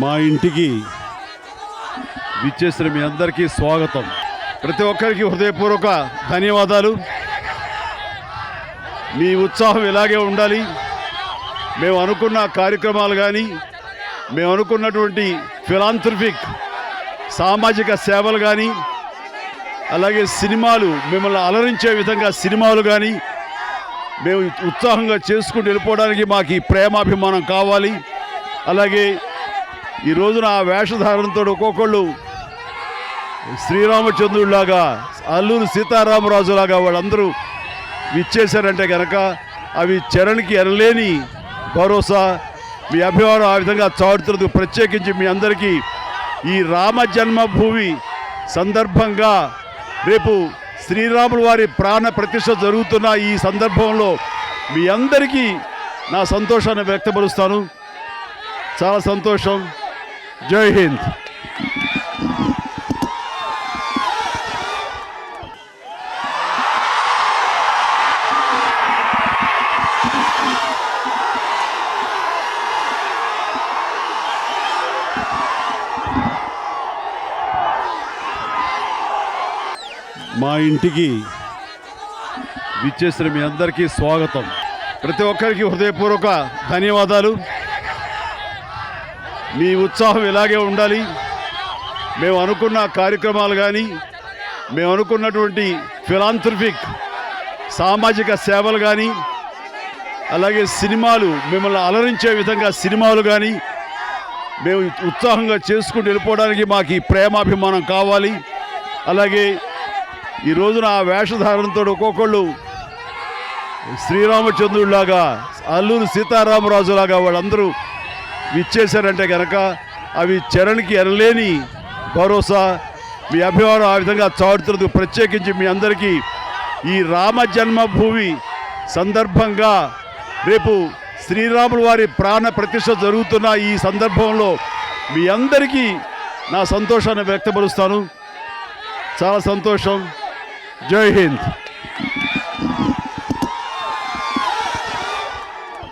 మా ఇంటికి విచ్చేసిన మీ అందరికీ స్వాగతం. ప్రతి ఒక్కరికి హృదయపూర్వక ధన్యవాదాలు. మీ ఉత్సాహం ఇలాగే ఉండాలి. మేము అనుకున్న కార్యక్రమాలు కానీ, మేము అనుకున్నటువంటి ఫిలాంథ్రఫిక్ సామాజిక సేవలు కానీ, అలాగే సినిమాలు, మిమ్మల్ని అలరించే విధంగా సినిమాలు కానీ మేము ఉత్సాహంగా చేసుకుంటూ వెళ్ళిపోవడానికి మాకు ఈ ప్రేమాభిమానం కావాలి. అలాగే ఈ రోజున ఆ వేషధారణతో ఒక్కొక్కళ్ళు శ్రీరామచంద్రుడిలాగా, అల్లూరి సీతారామరాజులాగా వాళ్ళందరూ విచ్చేశారంటే కనుక అవి చరణ్కి ఎనలేని భరోసా. మీ అభిమానం ఆ విధంగా చాటుతున్నందుకు ప్రత్యేకించి మీ అందరికీ ఈ రామ జన్మభూమి సందర్భంగా రేపు శ్రీరాముల వారి ప్రాణ ప్రతిష్ఠ జరుగుతున్న ఈ సందర్భంలో మీ అందరికీ నా సంతోషాన్ని వ్యక్తపరుస్తాను. చాలా సంతోషం. జై హింద్. మా ఇంటికి విచ్చేసిన మీ అందరికీ స్వాగతం. ప్రతి ఒక్కరికి హృదయపూర్వక ధన్యవాదాలు. మీ ఉత్సాహం ఇలాగే ఉండాలి. మేము అనుకున్న కార్యక్రమాలు కానీ, మేము అనుకున్నటువంటి ఫిలాంథ్రఫిక్ సామాజిక సేవలు కానీ, అలాగే సినిమాలు, మిమ్మల్ని అలరించే విధంగా సినిమాలు కానీ మేము ఉత్సాహంగా చేసుకుంటూ వెళ్ళిపోవడానికి మాకు ఈ ప్రేమాభిమానం కావాలి. అలాగే ఈ రోజున ఆ వేషధారణతో ఒక్కొక్కళ్ళు శ్రీరామచంద్రుడిలాగా, అల్లూరి సీతారామరాజులాగా వాళ్ళందరూ విచ్చేశారంటే కనుక అవి చరణ్కి ఎనలేని భరోసా. మీ అభిమానం ఆ విధంగా చాటుతున్నందుకు ప్రత్యేకించి మీ అందరికీ ఈ రామ జన్మభూమి సందర్భంగా రేపు శ్రీరాముల వారి ప్రాణ ప్రతిష్ఠ జరుగుతున్న ఈ సందర్భంలో మీ అందరికీ నా సంతోషాన్ని వ్యక్తపరుస్తాను. చాలా సంతోషం. జై హింద్.